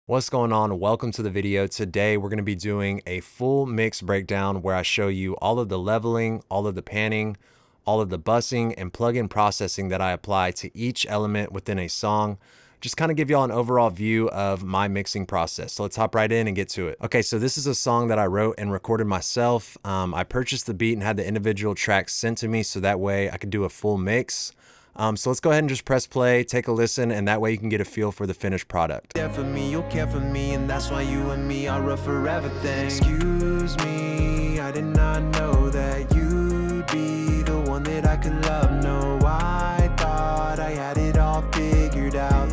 What's going on? Welcome to the video. Today we're going to be doing a full mix breakdown where I show you all of the leveling, all of the panning, all of the bussing and plugin processing that I apply to each element within a song. Just kind of give y'all an overall view of my mixing process. So let's hop right in and get to it. Okay, so this is a song that I wrote and recorded myself. I purchased the beat and had the individual tracks sent to me so that way I could do a full mix. So let's go ahead and just press play, take a listen, and that way you can get a feel for the finished product. There for me, you'll care for me, and that's why you and me are a forever thing. Excuse me, I did not know that you'd be the one that I could love. No, I thought I had it all figured out.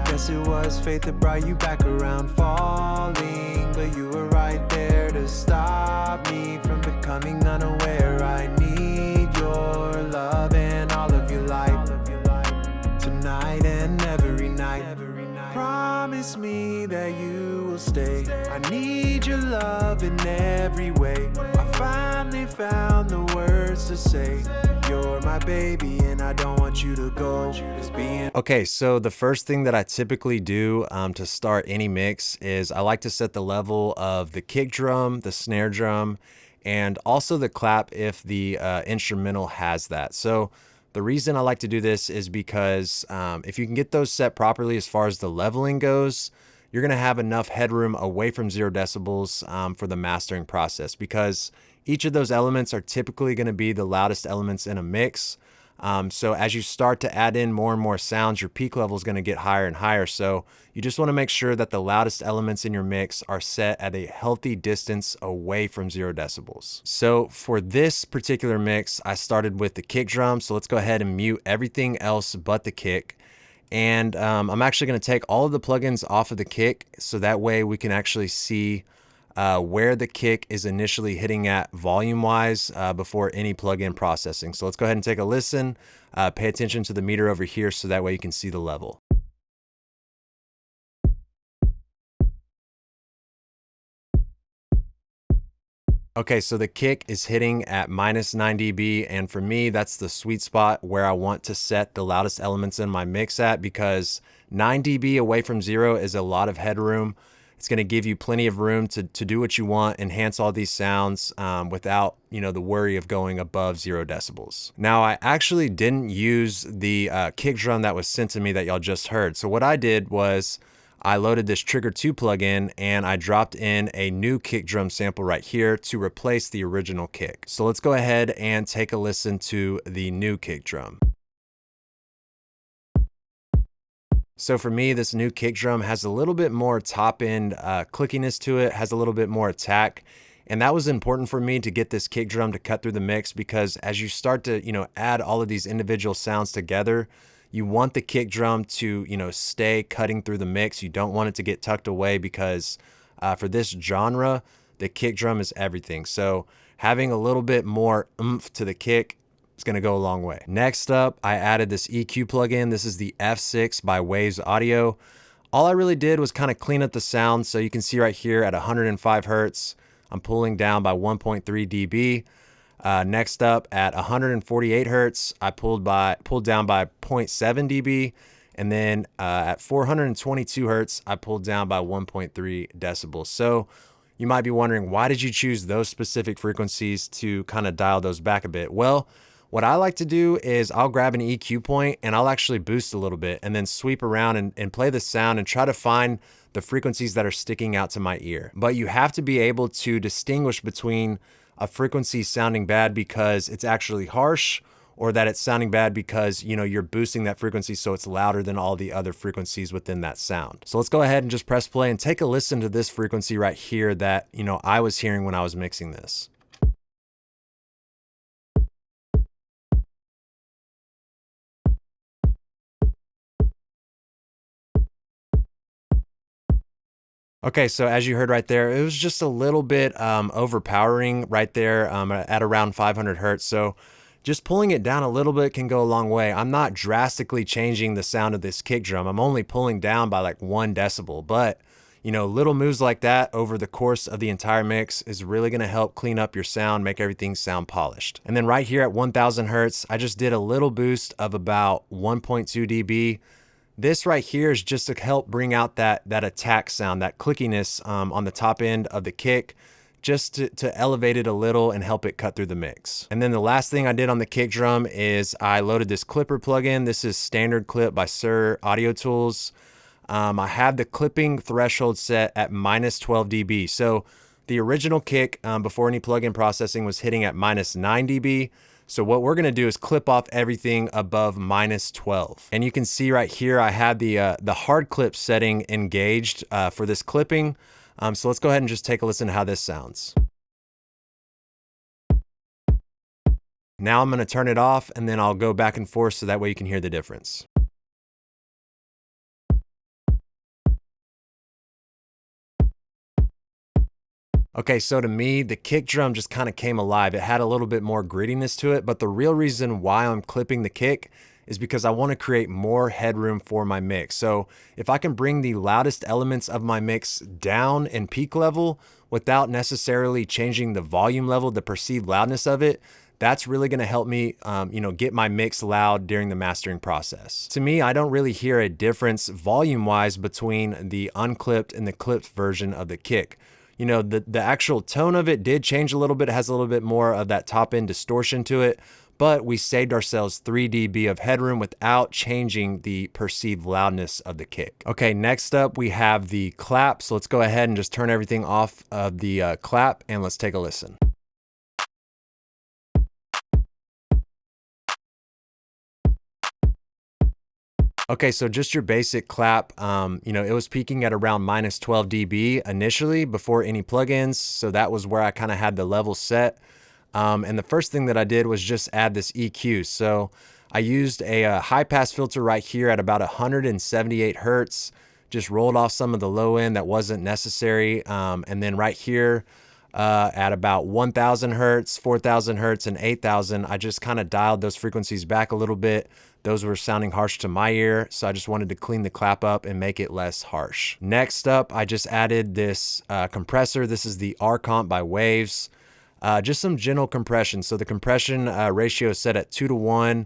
Guess it was fate that brought you back around, falling, but you were right there to stop me from becoming unaware. I need your love and all of your light, tonight and every night. Promise me that you will stay. I need your love in every way. I finally found the words to say. You're my baby and I don't want you to go. Okay, so the first thing that I typically do to start any mix is I like to set the level of the kick drum, the snare drum, and also the clap if the instrumental has that. So the reason I like to do this is because if you can get those set properly as far as the leveling goes, you're going to have enough headroom away from 0 decibels for the mastering process, because each of those elements are typically going to be the loudest elements in a mix. So as you start to add in more and more sounds, your peak level is going to get higher and higher. So you just want to make sure that the loudest elements in your mix are set at a healthy distance away from 0 decibels. So for this particular mix, I started with the kick drum. So let's go ahead and mute everything else but the kick. And I'm actually going to take all of the plugins off of the kick, so that way we can actually see where the kick is initially hitting at volume wise before any plugin processing. So let's go ahead and take a listen, pay attention to the meter over here so that way you can see the level. Okay, so the kick is hitting at -9 dB, and for me, that's the sweet spot where I want to set the loudest elements in my mix at, because 9 dB away from 0 is a lot of headroom. It's going to give you plenty of room to do what you want, enhance all these sounds without, the worry of going above 0 decibels. Now, I actually didn't use the kick drum that was sent to me that y'all just heard. So what I did was I loaded this Trigger 2 plugin and I dropped in a new kick drum sample right here to replace the original kick. So let's go ahead and take a listen to the new kick drum. So for me, this new kick drum has a little bit more top end clickiness to it, has a little bit more attack. And that was important for me to get this kick drum to cut through the mix, because as you start to, add all of these individual sounds together, you want the kick drum to, stay cutting through the mix. You don't want it to get tucked away, because for this genre, the kick drum is everything. So having a little bit more oomph to the kick, it's going to go a long way. Next up, I added this EQ plugin. This is the F6 by Waves Audio. All I really did was kind of clean up the sound. So you can see right here at 105 Hertz, I'm pulling down by 1.3 dB. Next up at 148 Hertz, I pulled down by 0.7 dB. And then at 422 Hertz, I pulled down by 1.3 decibels. So you might be wondering, why did you choose those specific frequencies to kind of dial those back a bit? Well, what I like to do is I'll grab an EQ point and I'll actually boost a little bit and then sweep around and play the sound and try to find the frequencies that are sticking out to my ear. But you have to be able to distinguish between a frequency sounding bad because it's actually harsh, or that it's sounding bad because, you're boosting that frequency so it's louder than all the other frequencies within that sound. So let's go ahead and just press play and take a listen to this frequency right here that, I was hearing when I was mixing this. Okay, so as you heard right there, it was just a little bit overpowering right there at around 500 Hertz. So just pulling it down a little bit can go a long way. I'm not drastically changing the sound of this kick drum. I'm only pulling down by like 1 decibel, but little moves like that over the course of the entire mix is really going to help clean up your sound, make everything sound polished. And then right here at 1000 Hertz, I just did a little boost of about 1.2 dB. This right here is just to help bring out that attack sound, that clickiness on the top end of the kick, just to elevate it a little and help it cut through the mix. And then the last thing I did on the kick drum is I loaded this clipper plugin. This is Standard Clip by Sir Audio Tools. I have the clipping threshold set at -12 dB. So the original kick before any plugin processing was hitting at -9 dB. So what we're gonna do is clip off everything above -12. And you can see right here, I had the hard clip setting engaged for this clipping. So let's go ahead and just take a listen to how this sounds. Now I'm gonna turn it off and then I'll go back and forth so that way you can hear the difference. Okay, so to me, the kick drum just kind of came alive. It had a little bit more grittiness to it, but the real reason why I'm clipping the kick is because I want to create more headroom for my mix. So if I can bring the loudest elements of my mix down in peak level without necessarily changing the volume level, the perceived loudness of it, that's really going to help me, get my mix loud during the mastering process. To me, I don't really hear a difference volume-wise between the unclipped and the clipped version of the kick. You know, the actual tone of it did change a little bit. It has a little bit more of that top end distortion to it, but we saved ourselves 3 dB of headroom without changing the perceived loudness of the kick. Okay, next up we have the clap. So let's go ahead and just turn everything off of the clap and let's take a listen. Okay, so just your basic clap, it was peaking at around -12 dB initially before any plugins. So that was where I kind of had the level set. And the first thing that I did was just add this EQ. So I used a high pass filter right here at about 178 Hertz, just rolled off some of the low end that wasn't necessary. And then right here at about 1000 Hertz, 4000 Hertz, and 8000, I just kind of dialed those frequencies back a little bit. Those were sounding harsh to my ear, so I just wanted to clean the clap up and make it less harsh. Next up, I just added this compressor. This is the R-Comp by Waves. Just some gentle compression. So the compression ratio is set at 2:1.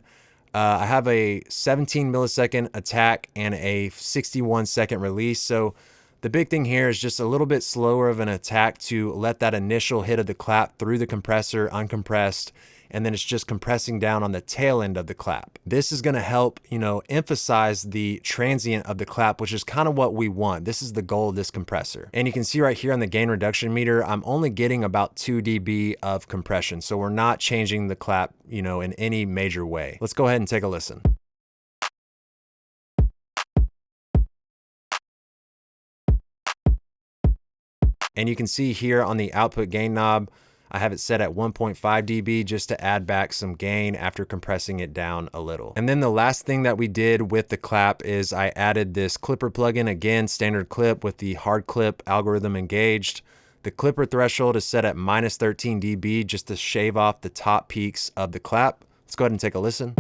I have a 17 millisecond attack and a 61 second release. So the big thing here is just a little bit slower of an attack to let that initial hit of the clap through the compressor uncompressed, and then it's just compressing down on the tail end of the clap. This is gonna help, emphasize the transient of the clap, which is kind of what we want. This is the goal of this compressor. And you can see right here on the gain reduction meter, I'm only getting about 2 dB of compression. So we're not changing the clap, in any major way. Let's go ahead and take a listen. And you can see here on the output gain knob, I have it set at 1.5 dB just to add back some gain after compressing it down a little. And then the last thing that we did with the clap is I added this clipper plugin, again, standard clip with the hard clip algorithm engaged. The clipper threshold is set at -13 dB just to shave off the top peaks of the clap. Let's go ahead and take a listen.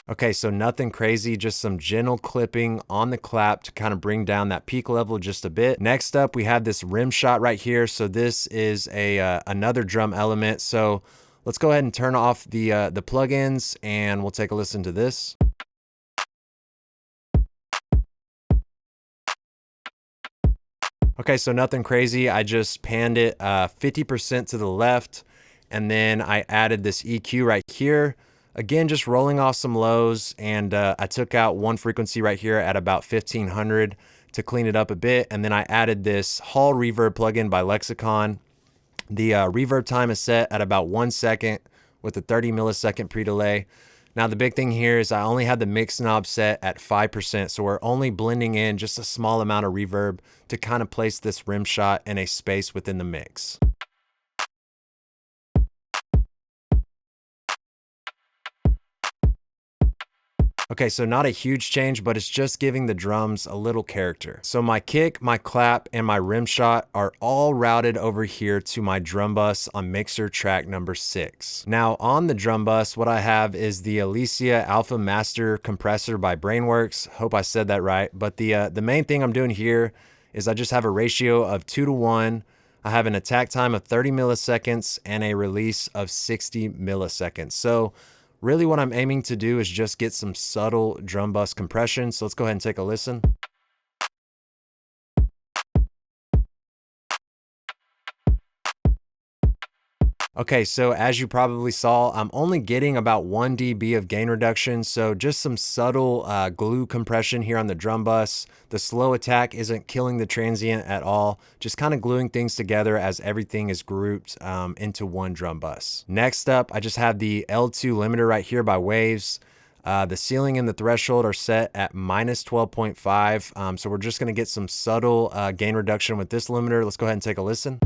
Okay, so nothing crazy, just some gentle clipping on the clap to kind of bring down that peak level just a bit. Next up, we have this Rimshot right here. So this is another drum element. So let's go ahead and turn off the plugins and we'll take a listen to this. Okay, so nothing crazy. I just panned it 50% to the left, and then I added this EQ right here. Again, just rolling off some lows, and I took out one frequency right here at about 1500 to clean it up a bit, and then I added this Hall Reverb plugin by Lexicon. The reverb time is set at about 1 second with a 30 millisecond pre-delay. Now the big thing here is I only had the mix knob set at 5%, so we're only blending in just a small amount of reverb to kind of place this Rimshot in a space within the mix. Okay, so not a huge change, but it's just giving the drums a little character. So my kick, my clap, and my Rimshot are all routed over here to my drum bus on mixer track number 6. Now on the drum bus, what I have is the Alicia Alpha Master compressor by Brainworks. Hope I said that right. But the main thing I'm doing here is I just have a ratio of 2:1. I have an attack time of 30 milliseconds and a release of 60 milliseconds. So really what I'm aiming to do is just get some subtle drum bus compression. So let's go ahead and take a listen. Okay, so as you probably saw, I'm only getting about 1 dB of gain reduction, so just some subtle glue compression here on the drum bus. The slow attack isn't killing the transient at all, just kind of gluing things together as everything is grouped into one drum bus. Next up, I just have the L2 limiter right here by Waves. The ceiling and the threshold are set at minus 12.5, so we're just going to get some subtle gain reduction with this limiter. Let's go ahead and take a listen.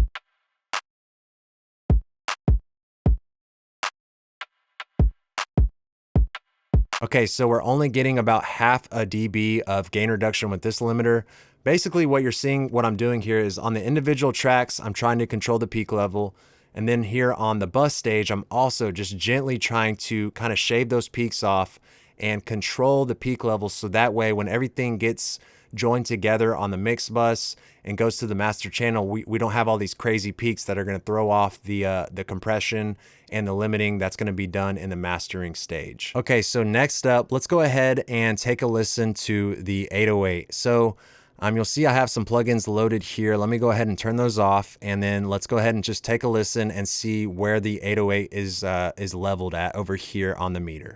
Okay, so we're only getting about half a dB of gain reduction with this limiter. Basically what you're seeing, what I'm doing here is on the individual tracks, I'm trying to control the peak level. And then here on the bus stage, I'm also just gently trying to kind of shave those peaks off and control the peak levels. So that way, when everything gets joined together on the mix bus and goes to the master channel, we don't have all these crazy peaks that are going to throw off the compression and the limiting that's going to be done in the mastering stage. Okay, so next up, let's go ahead and take a listen to the 808. So you'll see I have some plugins loaded here. Let me go ahead and turn those off, and then let's go ahead and just take a listen and see where the 808 is leveled at over here on the meter.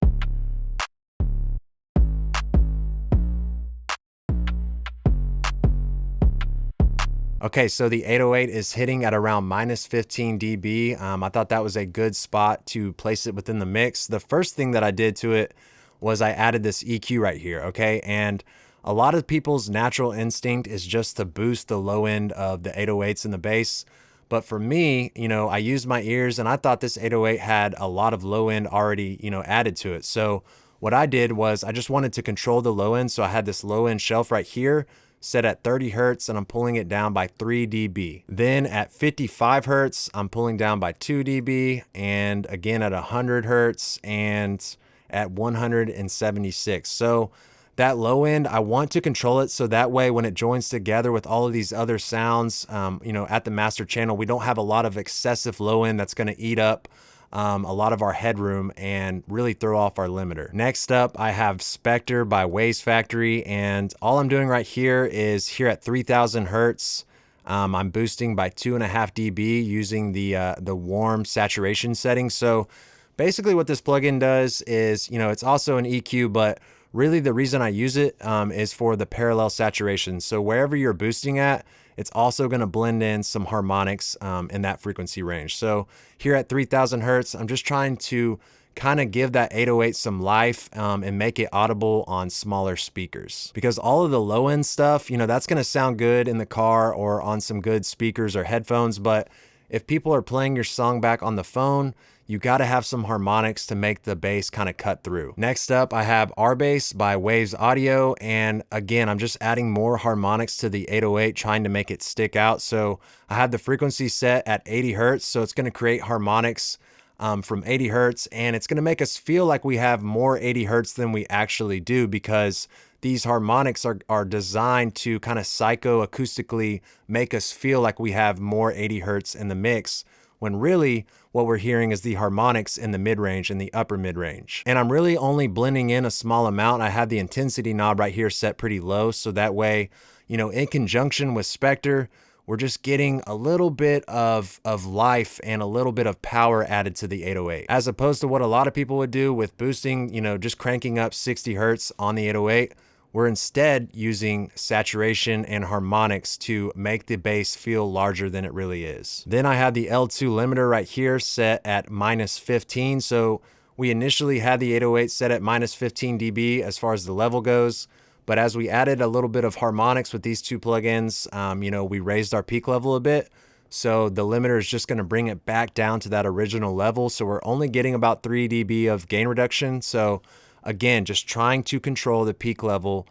Okay, so the 808 is hitting at around minus 15 dB. I thought that was a good spot to place it within the mix. The first thing that I did to it was I added this EQ right here, okay? And a lot of people's natural instinct is just to boost the low end of the 808s in the bass. But for me, you know, I used my ears and I thought this 808 had a lot of low end already, you know, added to it. So what I did was I just wanted to control the low end. So I had this low end shelf right here set at 30 hertz and I'm pulling it down by 3 dB. Then at 55 hertz, I'm pulling down by 2 dB, and again at 100 hertz and at 176. So that low end, I want to control it so that way when it joins together with all of these other sounds, you know, at the master channel, we don't have a lot of excessive low end that's going to eat up a lot of our headroom and really throw off our limiter. Next up, I have Spectre by Waves Factory, and all I'm doing right here is here at 3000 hertz, I'm boosting by 2.5 dB using the warm saturation setting. So basically what this plugin does is, you know, it's also an EQ, but really the reason I use it is for the parallel saturation. So wherever you're boosting at, it's also going to blend in some harmonics in that frequency range. So here at 3000 hertz, I'm just trying to kind of give that 808 some life and make it audible on smaller speakers. Because all of the low end stuff, you know, that's going to sound good in the car or on some good speakers or headphones. But if people are playing your song back on the phone, you got to have some harmonics to make the bass kind of cut through. Next up, I have R-Bass by Waves Audio. And again, I'm just adding more harmonics to the 808, trying to make it stick out. So I have the frequency set at 80 hertz. So it's going to create harmonics from 80 hertz. And it's going to make us feel like we have more 80 hertz than we actually do, because these harmonics are designed to kind of psychoacoustically make us feel like we have more 80 hertz in the mix, when really what we're hearing is the harmonics in the mid-range and the upper mid-range. And I'm really only blending in a small amount. I have the intensity knob right here set pretty low, so that way, you know, in conjunction with Spectre, we're just getting a little bit of life and a little bit of power added to the 808. As opposed to what a lot of people would do with boosting, you know, just cranking up 60 hertz on the 808, we're instead using saturation and harmonics to make the bass feel larger than it really is. Then I have the L2 limiter right here set at minus 15. So we initially had the 808 set at minus 15 dB as far as the level goes. But as we added a little bit of harmonics with these two plugins, you know, we raised our peak level a bit. So the limiter is just going to bring it back down to that original level. So we're only getting about 3 dB of gain reduction. So again, just trying to control the peak level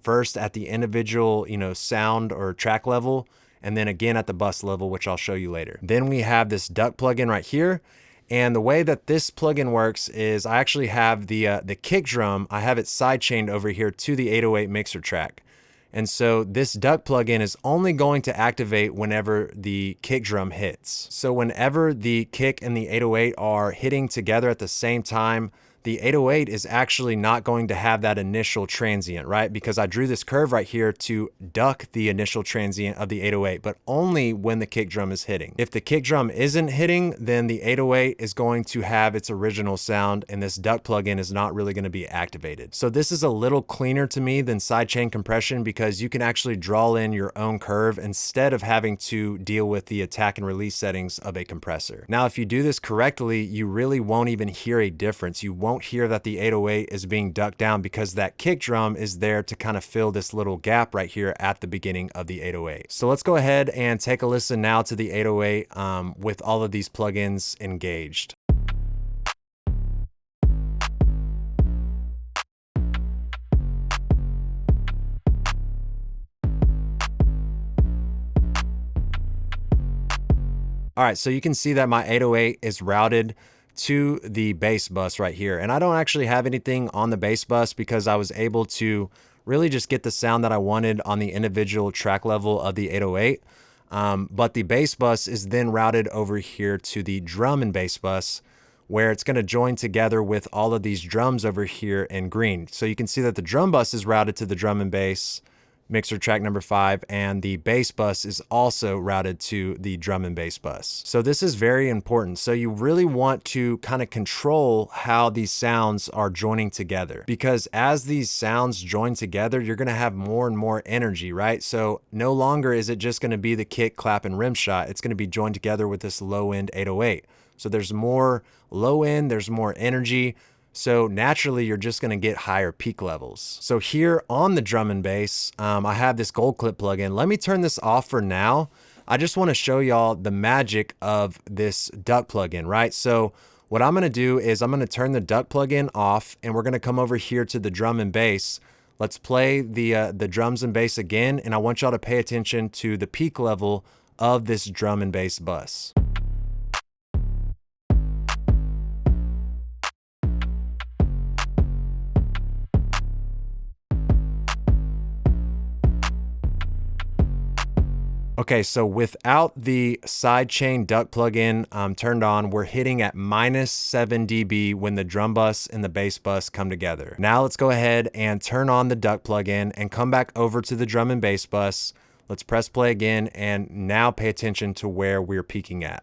first at the individual, you know, sound or track level, and then again at the bus level, which I'll show you later. Then we have this Duck plugin right here. And the way that this plugin works is I actually have the kick drum, I have it sidechained over here to the 808 mixer track. And so this duck plugin is only going to activate whenever the kick drum hits. So whenever the kick and the 808 are hitting together at the same time, the 808 is actually not going to have that initial transient, right? Because I drew this curve right here to duck the initial transient of the 808, but only when the kick drum is hitting. If the kick drum isn't hitting, then the 808 is going to have its original sound, and this duck plugin is not really going to be activated. So this is a little cleaner to me than sidechain compression because you can actually draw in your own curve instead of having to deal with the attack and release settings of a compressor. Now, if you do this correctly, you really won't even hear a difference. You won't hear that the 808 is being ducked down because that kick drum is there to kind of fill this little gap right here at the beginning of the 808. So let's go ahead and take a listen now to the 808 with all of these plugins engaged. All right, so you can see that my 808 is routed to the bass bus right here. And I don't actually have anything on the bass bus because I was able to really just get the sound that I wanted on the individual track level of the 808. But the bass bus is then routed over here to the drum and bass bus, where it's going to join together with all of these drums over here in green. So you can see that the drum bus is routed to the drum and bass mixer track number 5, and the bass bus is also routed to the drum and bass bus. So this is very important. So you really want to kind of control how these sounds are joining together, because as these sounds join together, you're going to have more and more energy, right? So no longer is it just going to be the kick, clap, and rim shot. It's going to be joined together with this low end 808. So there's more low end, there's more energy. So naturally, you're just going to get higher peak levels. So here on the drum and bass, I have this gold clip plugin. Let me turn this off for now. I just want to show y'all the magic of this duck plugin, right? So what I'm going to do is I'm going to turn the duck plugin off, and we're going to come over here to the drum and bass. Let's play the drums and bass again, and I want y'all to pay attention to the peak level of this drum and bass bus. Okay, so without the Sidechain Duck plugin turned on, we're hitting at -7 dB when the drum bus and the bass bus come together. Now let's go ahead and turn on the Duck plugin and come back over to the drum and bass bus. Let's press play again, and now pay attention to where we're peaking at.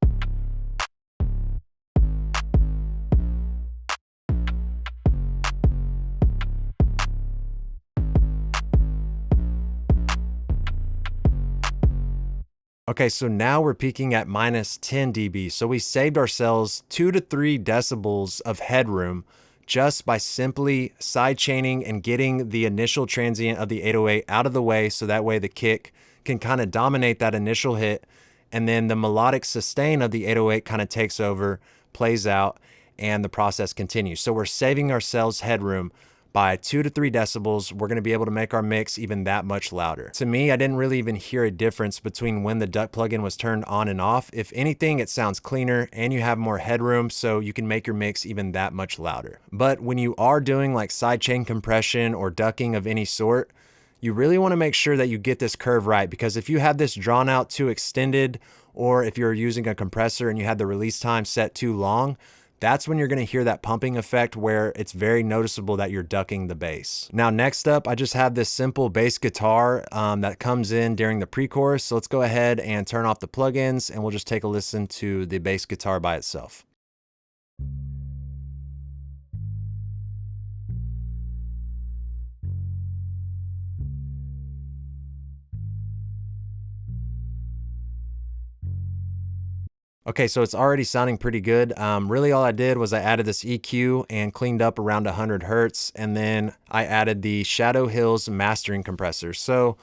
Okay, so now we're peaking at -10 dB. So we saved ourselves 2 to 3 decibels of headroom just by simply sidechaining and getting the initial transient of the 808 out of the way, so that way the kick can kind of dominate that initial hit, and then the melodic sustain of the 808 kind of takes over, plays out, and the process continues. So we're saving ourselves headroom by 2 to 3 decibels. We're going to be able to make our mix even that much louder. To me, I didn't really even hear a difference between when the Duck plugin was turned on and off. If anything, it sounds cleaner and you have more headroom, so you can make your mix even that much louder. But when you are doing like sidechain compression or ducking of any sort, you really want to make sure that you get this curve right, because if you have this drawn out too extended, or if you're using a compressor and you have the release time set too long, that's when you're going to hear that pumping effect where it's very noticeable that you're ducking the bass. Now, next up, I just have this simple bass guitar that comes in during the pre-chorus. So let's go ahead and turn off the plugins, and we'll just take a listen to the bass guitar by itself. Okay, so it's already sounding pretty good. Really all I did was I added this EQ and cleaned up around 100 Hertz, and then I added the Shadow Hills mastering compressor. So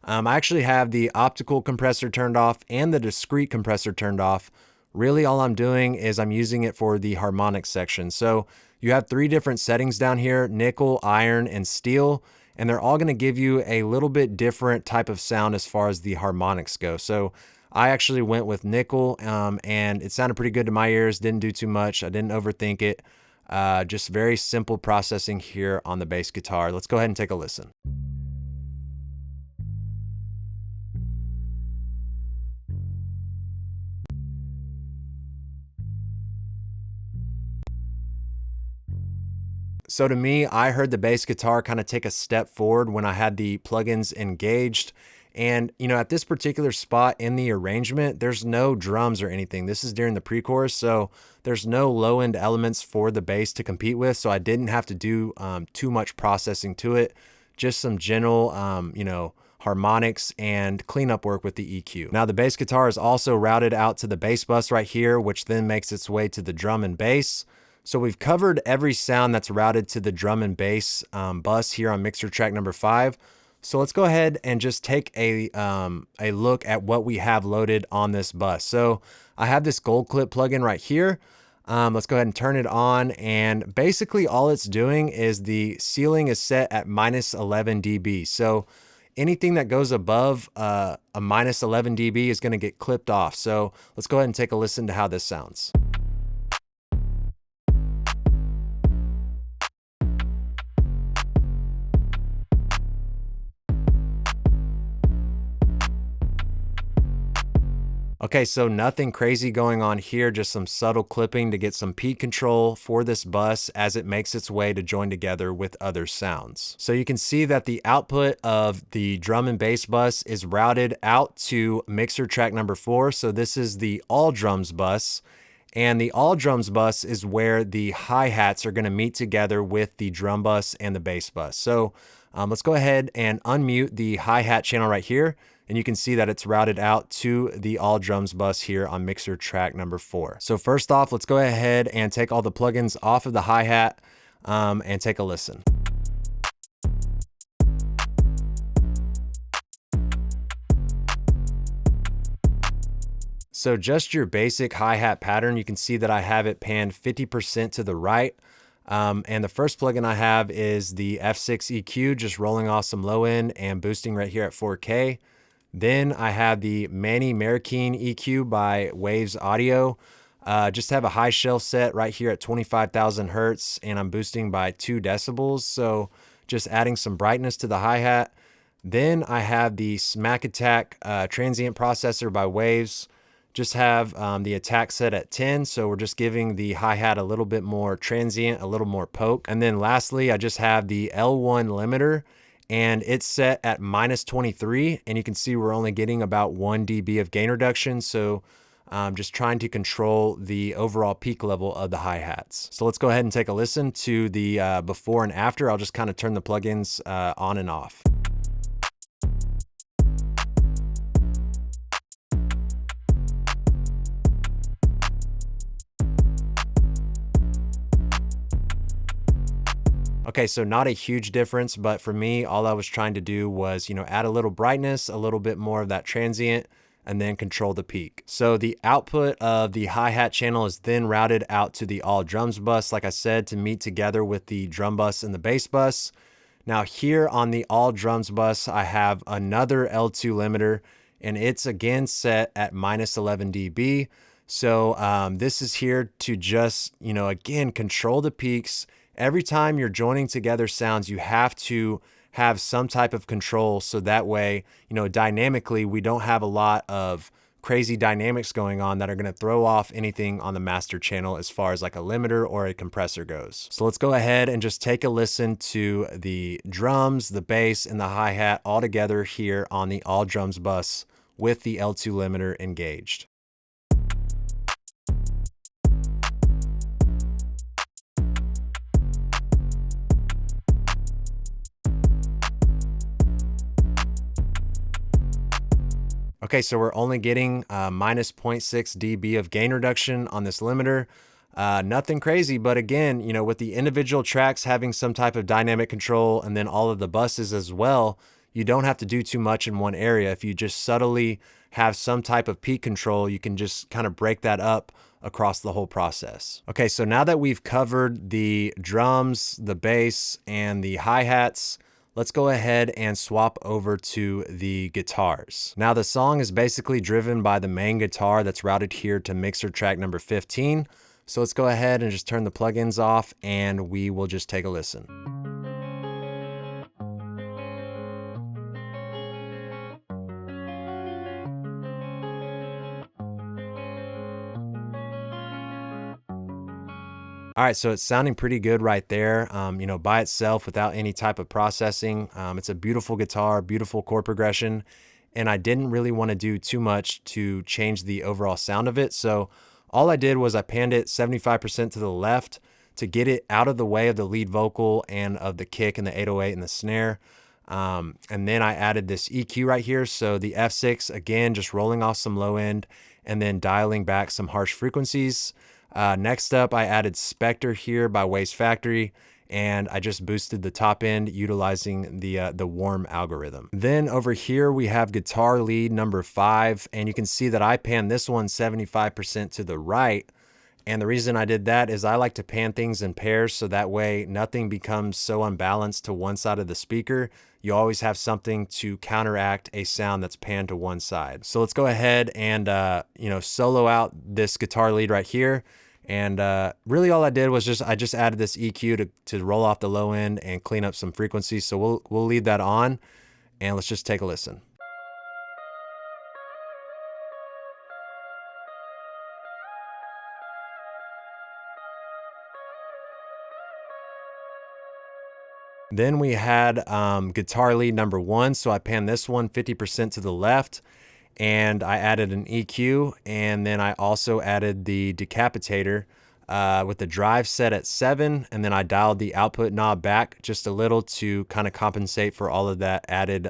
I actually have the optical compressor turned off and the discrete compressor turned off. Really all I'm doing is I'm using it for the harmonics section. So you have 3 different settings down here: nickel, iron, and steel. And they're all going to give you a little bit different type of sound as far as the harmonics go. So I actually went with nickel, and it sounded pretty good to my ears. Didn't do too much. I didn't overthink it. Just very simple processing here on the bass guitar. Let's go ahead and take a listen. So to me, I heard the bass guitar kind of take a step forward when I had the plugins engaged. And, at this particular spot in the arrangement, there's no drums or anything. This is during the pre-chorus, so there's no low-end elements for the bass to compete with. So I didn't have to do too much processing to it. Just some general, harmonics and cleanup work with the EQ. Now the bass guitar is also routed out to the bass bus right here, which then makes its way to the drum and bass. So we've covered every sound that's routed to the drum and bass bus here on mixer track number 5. So let's go ahead and just take a look at what we have loaded on this bus. So I have this gold clip plugin right here. Let's go ahead and turn it on. And basically all it's doing is the ceiling is set at minus 11 dB. So anything that goes above a minus 11 dB is going to get clipped off. So let's go ahead and take a listen to how this sounds. Okay, so nothing crazy going on here, just some subtle clipping to get some peak control for this bus as it makes its way to join together with other sounds. So you can see that the output of the drum and bass bus is routed out to mixer track number 4. So this is the all drums bus. And the all drums bus is where the hi-hats are going to meet together with the drum bus and the bass bus. So let's go ahead and unmute the hi-hat channel right here. And you can see that it's routed out to the all drums bus here on mixer track number 4. So first off, let's go ahead and take all the plugins off of the hi-hat and take a listen. So just your basic hi-hat pattern, you can see that I have it panned 50% to the right. And the first plugin I have is the F6 EQ, just rolling off some low end and boosting right here at 4K. Then I have the Manny Marroquin EQ by Waves Audio. Just have a high shelf set right here at 25,000 Hertz, and I'm boosting by 2 decibels. So just adding some brightness to the hi-hat. Then I have the Smack Attack transient processor by Waves. Just have the attack set at 10. So we're just giving the hi-hat a little bit more transient, a little more poke. And then lastly, I just have the L1 limiter, and it's set at minus 23. And you can see we're only getting about 1 dB of gain reduction. So just trying to control the overall peak level of the hi-hats. So let's go ahead and take a listen to the before and after. I'll just kind of turn the plugins on and off. Okay, so not a huge difference, but for me, all I was trying to do was, add a little brightness, a little bit more of that transient, and then control the peak. So the output of the hi-hat channel is then routed out to the all drums bus, like I said, to meet together with the drum bus and the bass bus. Now here on the all drums bus, I have another L2 limiter, and it's again set at minus 11 dB. So this is here to just, again, control the peaks. Every time you're joining together sounds, you have to have some type of control. So that way, dynamically, we don't have a lot of crazy dynamics going on that are going to throw off anything on the master channel as far as like a limiter or a compressor goes. So let's go ahead and just take a listen to the drums, the bass, and the hi-hat all together here on the all drums bus with the L2 limiter engaged. Okay, so we're only getting minus 0.6 dB of gain reduction on this limiter. Nothing crazy, but again, with the individual tracks having some type of dynamic control and then all of the buses as well, you don't have to do too much in one area. If you just subtly have some type of peak control, you can just kind of break that up across the whole process. Okay, so now that we've covered the drums, the bass, and the hi-hats, let's go ahead and swap over to the guitars. Now the song is basically driven by the main guitar that's routed here to mixer track number 15. So let's go ahead and just turn the plugins off and we will just take a listen. All right, so it's sounding pretty good right there, you know, by itself without any type of processing. It's a beautiful guitar, beautiful chord progression, and I didn't really want to do too much to change the overall sound of it. So all I did was I panned it 75% to the left to get it out of the way of the lead vocal and of the kick and the 808 and the snare. And then I added this EQ right here. So the F6, again, just rolling off some low end and then dialing back some harsh frequencies. Next up, I added Spectre here by Waste Factory, and I just boosted the top end utilizing the warm algorithm. Then over here, we have guitar lead number 5, and you can see that I panned this one 75% to the right. And the reason I did that is I like to pan things in pairs so that way nothing becomes so unbalanced to one side of the speaker. You always have something to counteract a sound that's panned to one side. So let's go ahead and you know, solo out this guitar lead right here. And really all I did was I just added this EQ to roll off the low end and clean up some frequencies. So we'll leave that on and let's just take a listen. Then we had guitar lead number 1. So I panned this one 50% to the left and I added an EQ. And then I also added the decapitator with the drive set at 7. And then I dialed the output knob back just a little to kind of compensate for all of that added,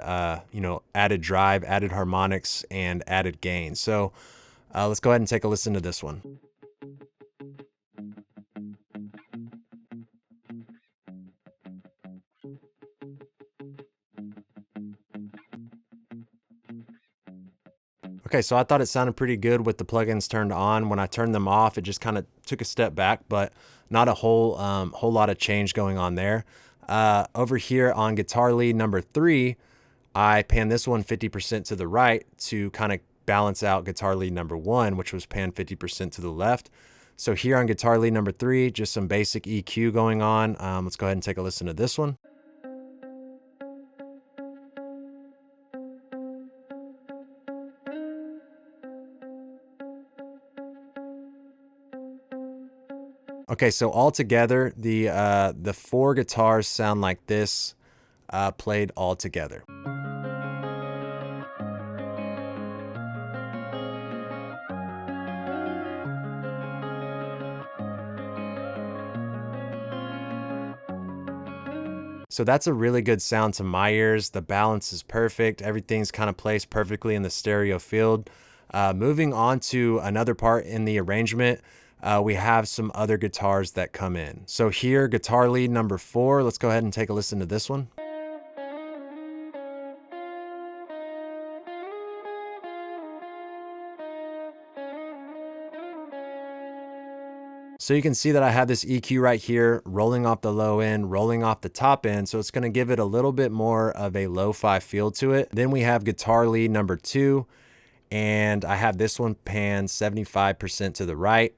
you know, added drive, added harmonics, and added gain. So let's go ahead and take a listen to this one. Okay, so I thought it sounded pretty good with the plugins turned on. When I turned them off, it just kind of took a step back, but not a whole lot of change going on there. Over here on guitar lead number 3, I panned this one 50% to the right to kind of balance out guitar lead number 1, which was panned 50% to the left. So here on guitar lead number 3, just some basic EQ going on. Let's go ahead and take a listen to this one. Okay, so all together, the 4 guitars sound like this, played all together. So that's a really good sound to my ears. The balance is perfect. Everything's kind of placed perfectly in the stereo field. Moving on to another part in the arrangement, we have some other guitars that come in. So here, guitar lead number 4, let's go ahead and take a listen to this one. So you can see that I have this EQ right here, rolling off the low end, rolling off the top end. So it's going to give it a little bit more of a lo-fi feel to it. Then we have guitar lead number 2, and I have this one panned 75% to the right.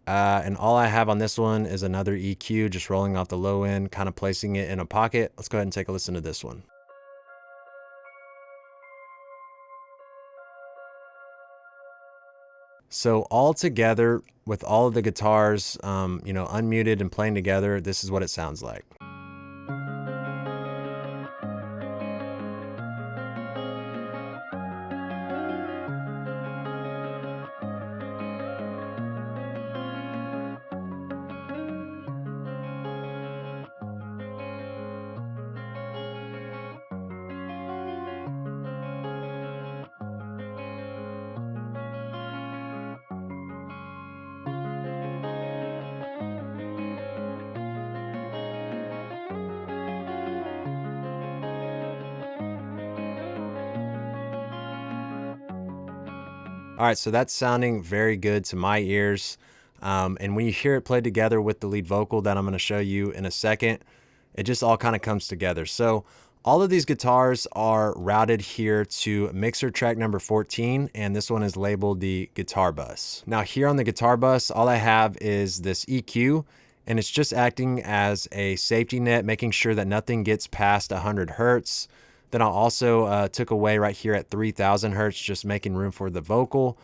And all I have on this one is another EQ, just rolling off the low end, kind of placing it in a pocket. Let's go ahead and take a listen to this one. So all together with all of the guitars, you know, unmuted and playing together, this is what it sounds like. All right, so that's sounding very good to my ears. And when you hear it played together with the lead vocal that I'm going to show you in a second, it just all kind of comes together. So all of these guitars are routed here to mixer track number 14, and this one is labeled the guitar bus. Now here on the guitar bus, all I have is this EQ, and it's just acting as a safety net, making sure that nothing gets past 100 Hertz. Then I also took away right here at 3000 Hertz, just making room for the vocal.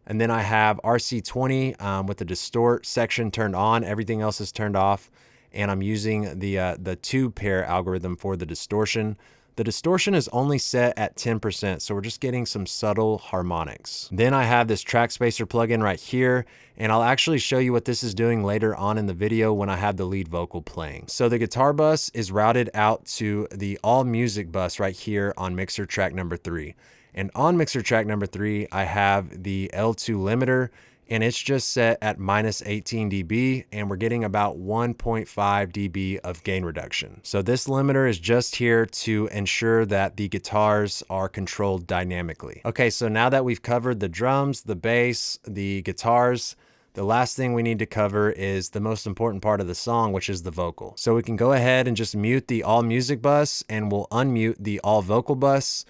And then I have RC20 with the distort section turned on. Everything else is turned off. And I'm using the tube pair algorithm for the distortion. The distortion is only set at 10%, so we're just getting some subtle harmonics. Then I have this track spacer plugin right here, and I'll actually show you what this is doing later on in the video when I have the lead vocal playing. So the guitar bus is routed out to the all music bus right here on mixer track number 3. And on mixer track number 3, I have the L2 limiter, and it's just set at minus 18 dB, and we're getting about 1.5 dB of gain reduction. So this limiter is just here to ensure that the guitars are controlled dynamically. Okay, so now that we've covered the drums, the bass, the guitars, the last thing we need to cover is the most important part of the song, which is the vocal. So we can go ahead and just mute the all music bus, and we'll unmute the all vocal bus.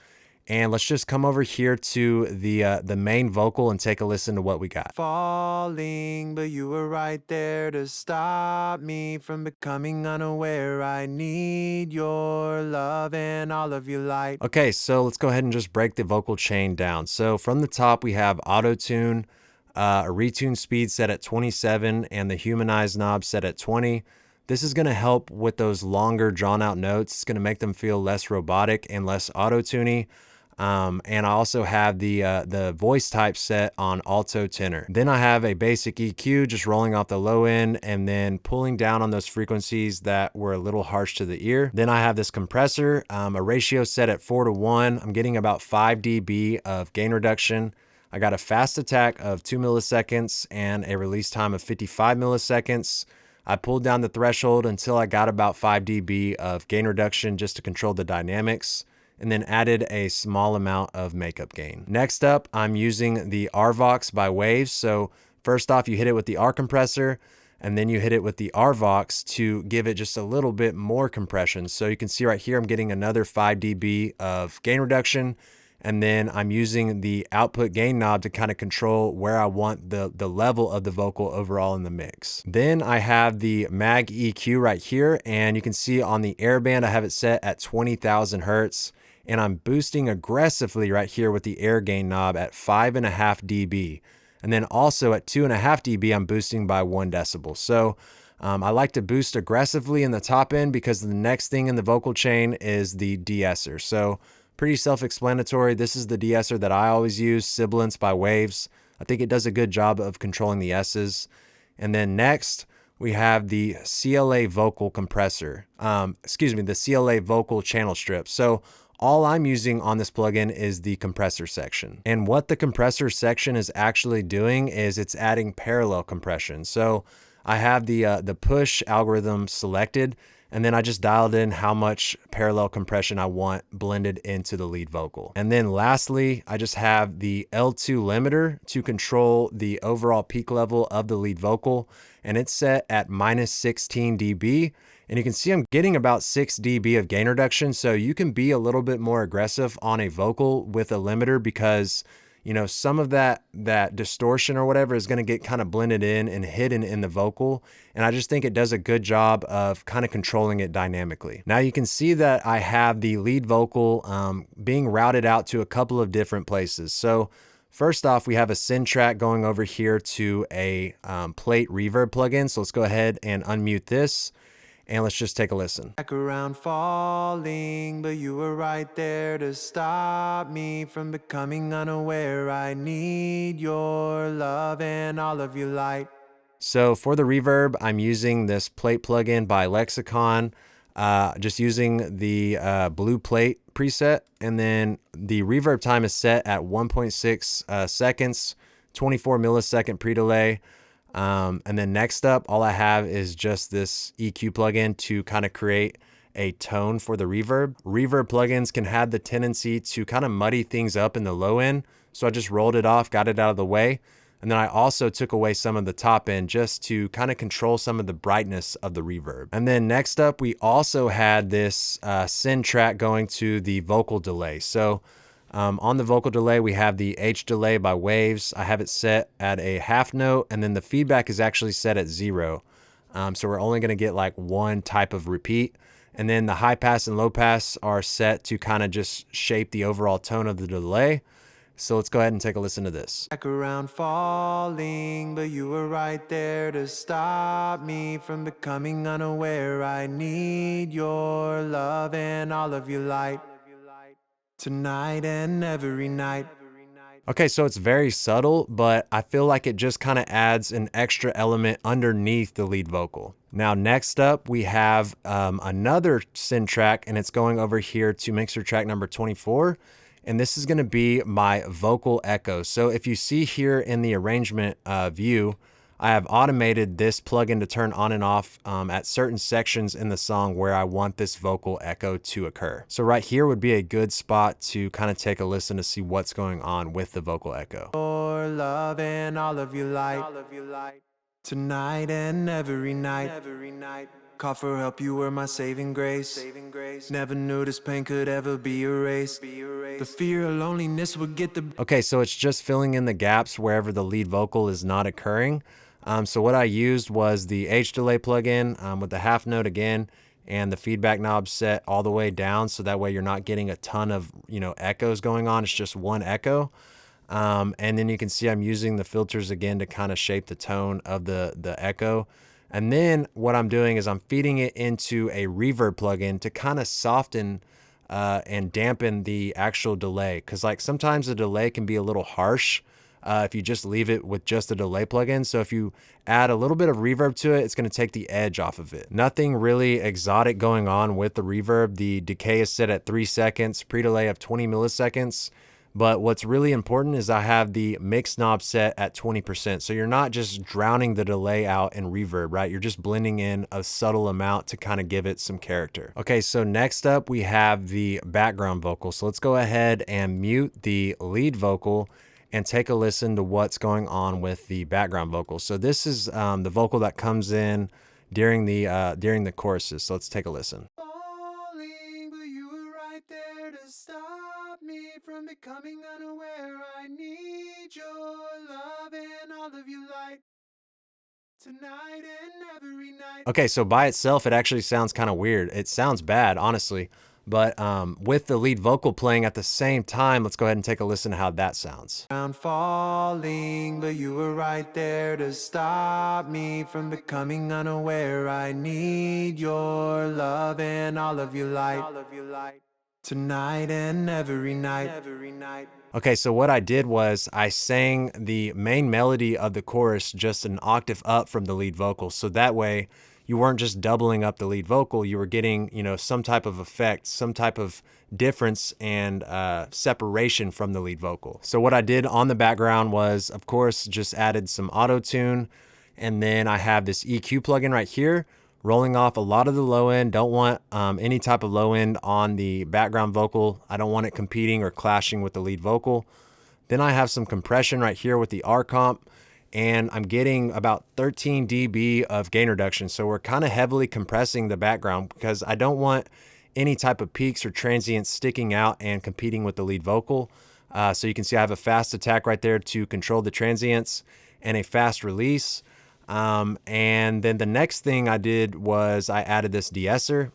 And let's just come over here to the main vocal and take a listen to what we got. Falling, but you were right there to stop me from becoming unaware. I need your love and all of your light. Okay, so let's go ahead and just break the vocal chain down. So from the top, we have auto-tune, a retune speed set at 27, and the humanize knob set at 20. This is going to help with those longer drawn out notes. It's going to make them feel less robotic and less auto-tuney. And I also have the voice type set on alto tenor. Then I have a basic EQ just rolling off the low end and then pulling down on those frequencies that were a little harsh to the ear. Then I have this compressor, a ratio set at 4:1. I'm getting about 5 dB of gain reduction. I got a fast attack of 2 milliseconds and a release time of 55 milliseconds. I pulled down the threshold until I got about 5 dB of gain reduction just to control the dynamics, and then added a small amount of makeup gain. Next up, I'm using the RVox by Waves. So first off, you hit it with the R compressor, and then you hit it with the RVox to give it just a little bit more compression. So you can see right here, I'm getting another 5 dB of gain reduction. And then I'm using the output gain knob to kind of control where I want the level of the vocal overall in the mix. Then I have the mag EQ right here, and you can see on the air band, I have it set at 20,000 Hertz. And I'm boosting aggressively right here with the air gain knob at 5.5 dB. And then also at 2.5 dB, I'm boosting by 1 decibel. So I like to boost aggressively in the top end because the next thing in the vocal chain is the de-esser. So pretty self-explanatory. This is the de-esser that I always use, Sibilance by Waves. I think it does a good job of controlling the S's. And then next, we have the CLA vocal compressor. The CLA vocal channel strip. So all I'm using on this plugin is the compressor section. And what the compressor section is actually doing is it's adding parallel compression. So I have the push algorithm selected, and then I just dialed in how much parallel compression I want blended into the lead vocal. And then lastly, I just have the L2 limiter to control the overall peak level of the lead vocal, and it's set at minus 16 dB. And you can see I'm getting about 6 dB of gain reduction. So you can be a little bit more aggressive on a vocal with a limiter because, you know, some of that distortion or whatever is going to get kind of blended in and hidden in the vocal. And I just think it does a good job of kind of controlling it dynamically. Now you can see that I have the lead vocal being routed out to a couple of different places. So first off, we have a send track going over here to a plate reverb plugin. So let's go ahead and unmute this. And let's just take a listen. Back around falling, but you were right there to stop me from becoming unaware. I need your love and all of your light. So for the reverb, I'm using this plate plugin by Lexicon, just using the blue plate preset. And then the reverb time is set at 1.6 seconds, 24 millisecond pre-delay. And then next up, all I have is just this EQ plugin to kind of create a tone for the reverb. Reverb plugins can have the tendency to kind of muddy things up in the low end. So I just rolled it off, got it out of the way. And then I also took away some of the top end just to kind of control some of the brightness of the reverb. And then next up, we also had this send track going to the vocal delay. So on the vocal delay, we have the H delay by Waves. I have it set at a half note, and then the feedback is actually set at 0. So we're only going to get like one type of repeat. And then the high pass and low pass are set to kind of just shape the overall tone of the delay. So let's go ahead and take a listen to this. Back around falling, but you were right there to stop me from becoming unaware. I need your love and all of your light, tonight and every night. Okay, so it's very subtle, but I feel like it just kind of adds an extra element underneath the lead vocal. Now, next up, we have another synth track, and it's going over here to mixer track number 24. And this is going to be my vocal echo. So if you see here in the arrangement view, I have automated this plugin to turn on and off at certain sections in the song where I want this vocal echo to occur. So right here would be a good spot to kind of take a listen to see what's going on with the vocal echo. Your love and all of your light, tonight and every night. Call for help, you were my saving grace. Never knew this pain could ever be erased. The fear of loneliness would get the... Okay, so it's just filling in the gaps wherever the lead vocal is not occurring. So what I used was the H delay plugin with the half note again, and the feedback knob set all the way down, so that way you're not getting a ton of echoes going on. It's just one echo. And then you can see I'm using the filters again to kind of shape the tone of the echo. And then what I'm doing is I'm feeding it into a reverb plugin to kind of soften and dampen the actual delay. Because like sometimes the delay can be a little harsh if you just leave it with just a delay plugin. So if you add a little bit of reverb to it, it's going to take the edge off of it. Nothing really exotic going on with the reverb. The decay is set at 3 seconds, pre-delay of 20 milliseconds. But what's really important is I have the mix knob set at 20%. So you're not just drowning the delay out in reverb, right? You're just blending in a subtle amount to kind of give it some character. Okay, so next up we have the background vocal. So let's go ahead and mute the lead vocal and take a listen to what's going on with the background vocal. So this is the vocal that comes in during the choruses. So let's take a listen. Falling, but you were right there to stop me from becoming unaware. I need your love and all of your light, tonight and every night. Okay, so by itself, it actually sounds kind of weird. It sounds bad, honestly. But with the lead vocal playing at the same time, let's go ahead and take a listen to how that sounds. I'm falling, but you were right there to stop me from becoming unaware. I need your love and all of your light, tonight and every night. Okay, so what I did was I sang the main melody of the chorus just an octave up from the lead vocal. So that way you weren't just doubling up the lead vocal, you were getting, some type of effect, some type of difference and separation from the lead vocal. So what I did on the background was, of course, just added some auto tune. And then I have this EQ plugin right here, rolling off a lot of the low end. Don't want any type of low end on the background vocal. I don't want it competing or clashing with the lead vocal. Then I have some compression right here with the R comp, and I'm getting about 13 dB of gain reduction. So we're kind of heavily compressing the background because I don't want any type of peaks or transients sticking out and competing with the lead vocal. So you can see I have a fast attack right there to control the transients and a fast release. And then the next thing I did was I added this de-esser.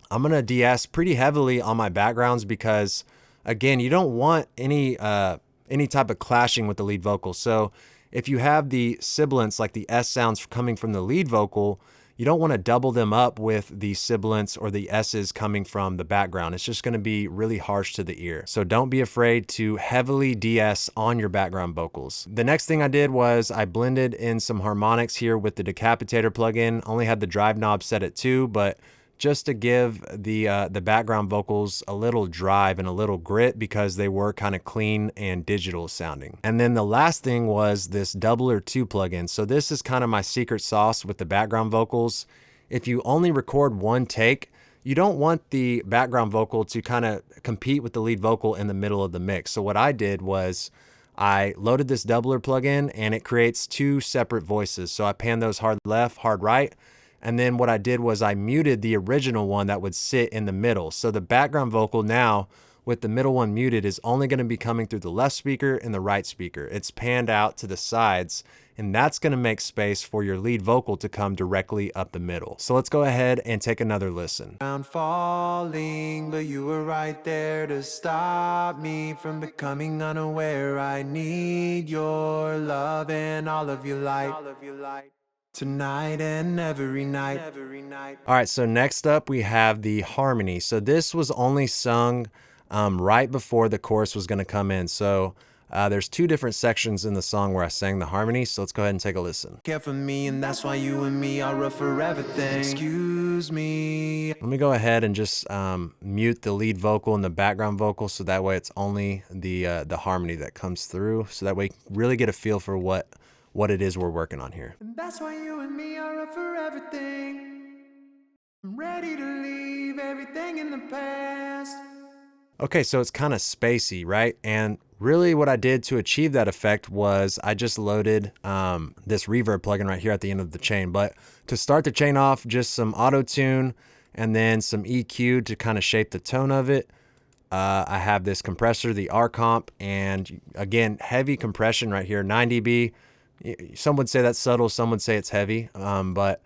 I'm going to de-ess pretty heavily on my backgrounds because, again, you don't want any type of clashing with the lead vocal. So if you have the sibilants, like the S sounds coming from the lead vocal, you don't want to double them up with the sibilants or the S's coming from the background. It's just going to be really harsh to the ear. So don't be afraid to heavily de-ess on your background vocals. The next thing I did was I blended in some harmonics here with the Decapitator plugin. Only had the drive knob set at 2, but just to give the background vocals a little drive and a little grit because they were kind of clean and digital sounding. And then the last thing was this Doubler 2 plugin. So this is kind of my secret sauce with the background vocals. If you only record one take, you don't want the background vocal to kind of compete with the lead vocal in the middle of the mix. So what I did was I loaded this Doubler plugin and it creates 2 separate voices. So I pan those hard left, hard right. And then what I did was I muted the original one that would sit in the middle. So the background vocal now with the middle one muted is only going to be coming through the left speaker and the right speaker. It's panned out to the sides and that's going to make space for your lead vocal to come directly up the middle. So let's go ahead and take another listen. I'm falling, but you were right there to stop me from becoming unaware. I need your love and all of your light, tonight and every night. All right, so next up we have the harmony. So this was only sung right before the chorus was going to come in. So there's two different sections in the song where I sang the harmony. So let's go ahead and take a listen. Care for me, and that's why you and me are rough for everything. Excuse me. Let me go ahead and just mute the lead vocal and the background vocal, so that way it's only the harmony that comes through. So that way you really get a feel for what it is we're working on here. And that's why you and me are rough for everything. I'm ready to leave everything in the past. Okay, so it's kind of spacey, right? And really what I did to achieve that effect was I just loaded this reverb plugin right here at the end of the chain. But to start the chain off, just some auto tune and then some EQ to kind of shape the tone of it. I have this compressor, the R comp, and again, heavy compression right here, 9 dB. Some would say that's subtle, some would say it's heavy, but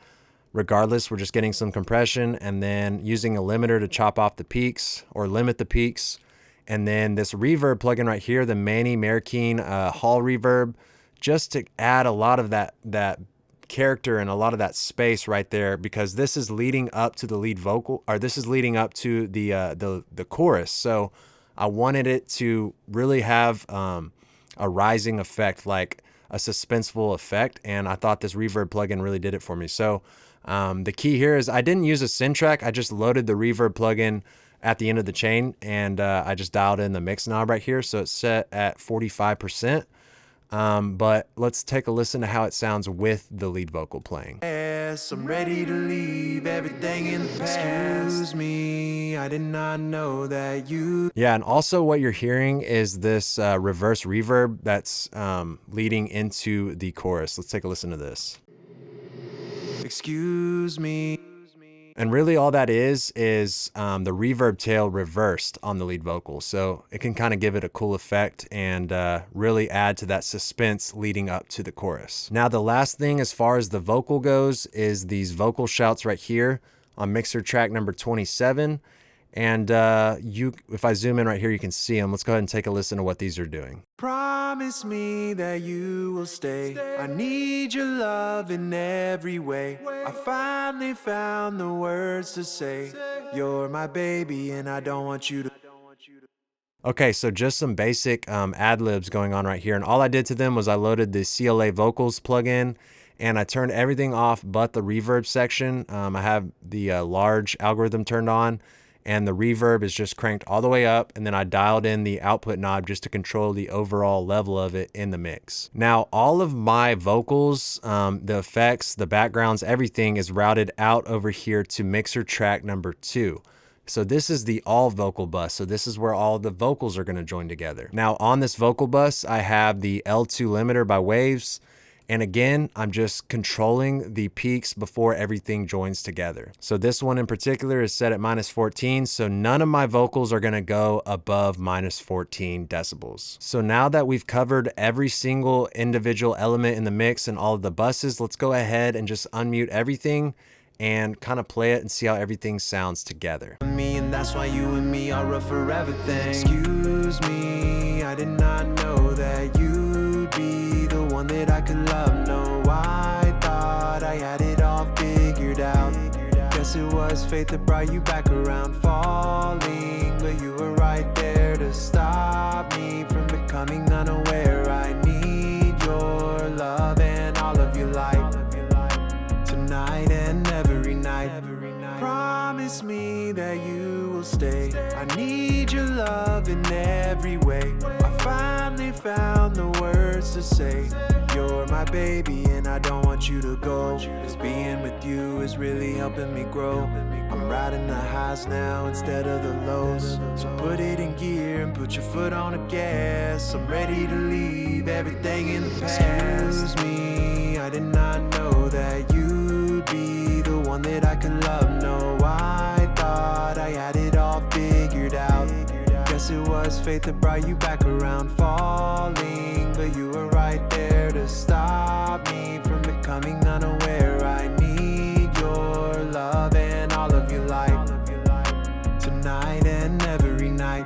regardless, we're just getting some compression and then using a limiter to chop off the peaks or limit the peaks. And then this reverb plugin right here, the Manny Marroquin Hall Reverb, just to add a lot of that character and a lot of that space right there, because this is leading up to the lead vocal, or this is leading up to the chorus. So I wanted it to really have a rising effect, like a suspenseful effect, and I thought this reverb plugin really did it for me. So the key here is I didn't use a syn track. I just loaded the reverb plugin at the end of the chain, and I just dialed in the mix knob right here, so it's set at 45%. But let's take a listen to how it sounds with the lead vocal playing. Yes, I'm ready to leave everything in the past. Excuse me, I did not know that you... Yeah, and also what you're hearing is this reverse reverb that's leading into the chorus. Let's take a listen to this. Excuse me. And really all that is the reverb tail reversed on the lead vocal. So it can kind of give it a cool effect and really add to that suspense leading up to the chorus. Now the last thing as far as the vocal goes is these vocal shouts right here on mixer track number 27. And if I zoom in right here, you can see them. Let's go ahead and take a listen to what these are doing. Promise me that you will stay. I need your love in every way. I finally found the words to say. You're my baby and I don't want you to... Okay, so just some basic ad-libs going on right here. And all I did to them was I loaded the CLA vocals plugin and I turned everything off but the reverb section. I have the large algorithm turned on, and the reverb is just cranked all the way up, and then I dialed in the output knob just to control the overall level of it in the mix. Now, all of my vocals, the effects, the backgrounds, everything is routed out over here to mixer track number 2. So this is the all vocal bus. So this is where all the vocals are going to join together. Now on this vocal bus, I have the L2 limiter by Waves. And again, I'm just controlling the peaks before everything joins together. So this one in particular is set at -14. So none of my vocals are going to go above -14 decibels. So now that we've covered every single individual element in the mix and all of the buses, let's go ahead and just unmute everything and kind of play it and see how everything sounds together. Me, and that's why you and me are rough for everything. Excuse me, I did not know that you'd be the one that I could love. No, I thought I had it all figured out. Guess it was fate that brought you back around. Falling, but you were right there to stop me from becoming unaware. I need your love and all of your light, tonight and every night. Promise me that you will stay. I need your love in every way. I finally found the words to say. You're my baby and I don't want you to go. 'Cause being with you is really helping me grow. I'm riding the highs now instead of the lows. So put it in gear and put your foot on the gas. I'm ready to leave everything in the past. Excuse me, I did not know that you'd be the one that I could love. No, I thought I had it all figured out. Guess it was fate that brought you back around. Falling, but you were right there to to stop me from becoming unaware. I need your love and all of your light, tonight and every night.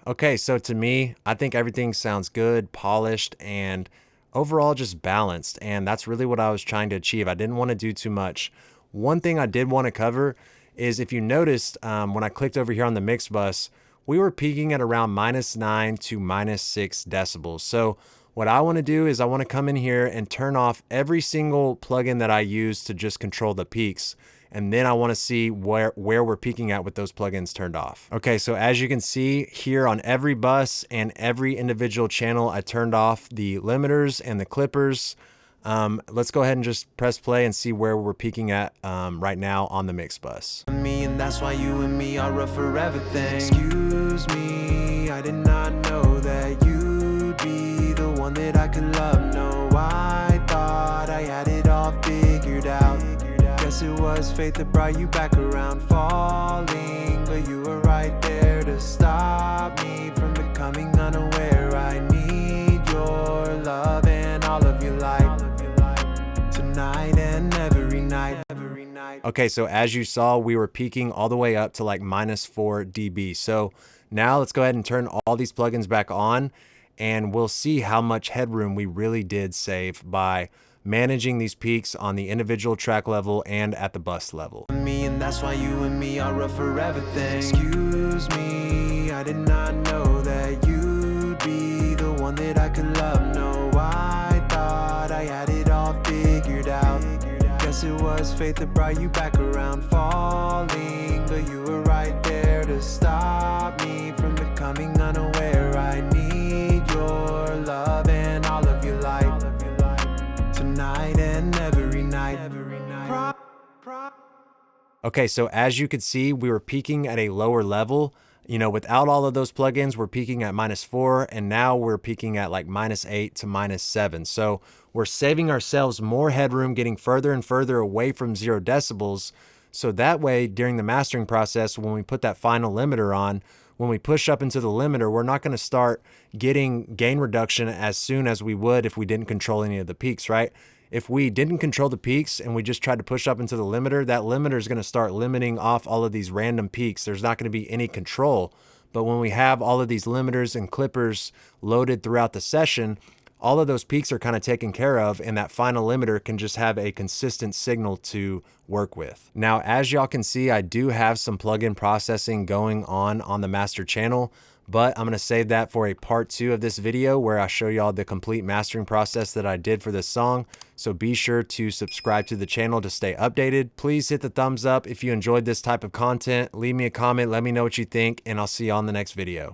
Okay, so to me, I think everything sounds good, polished, and overall just balanced. And that's really what I was trying to achieve. I didn't want to do too much. One thing I did want to cover is, if you noticed, when I clicked over here on the mix bus, we were peaking at around -9 to -6 decibels. So what I want to do is I want to come in here and turn off every single plugin that I use to just control the peaks. And then I want to see where we're peaking at with those plugins turned off. Okay, so as you can see here on every bus and every individual channel, I turned off the limiters and the clippers. Let's go ahead and just press play and see where we're peaking at right now on the mix bus. Me, and that's why you and me are a forever thing. Excuse me, I did not know that you'd be the one that I could love. No, I thought I had it all figured out. Guess it was fate that brought you back around, falling, but you were right there to stop me from becoming unaware. I need your love and all of your light, tonight and every night. Okay, so as you saw, we were peaking all the way up to like -4 dB. So now let's go ahead and turn all these plugins back on, and we'll see how much headroom we really did save by managing these peaks on the individual track level and at the bus level. Me, and that's why you and me are a forever thing. Excuse me, I did not know that you'd be the one that I could love. No, I thought I had it all figured out. Guess it was fate that brought you back around, falling, but you were right there to stop me from becoming unaware. I need your love and all of your light, tonight and every night. Okay, so as you could see, we were peaking at a lower level. You know, without all of those plugins, we're peaking at -4, and now we're peaking at like -8 to -7. So we're saving ourselves more headroom, getting further and further away from 0 decibels. So that way, during the mastering process, when we put that final limiter on, when we push up into the limiter, we're not going to start getting gain reduction as soon as we would if we didn't control any of the peaks, right? If we didn't control the peaks and we just tried to push up into the limiter, that limiter is going to start limiting off all of these random peaks. There's not going to be any control. But when we have all of these limiters and clippers loaded throughout the session, all of those peaks are kind of taken care of, and that final limiter can just have a consistent signal to work with. Now, as y'all can see, I do have some plugin processing going on the master channel, but I'm going to save that for a part 2 of this video where I show y'all the complete mastering process that I did for this song. So be sure to subscribe to the channel to stay updated. Please hit the thumbs up if you enjoyed this type of content. Leave me a comment, let me know what you think, and I'll see you on the next video.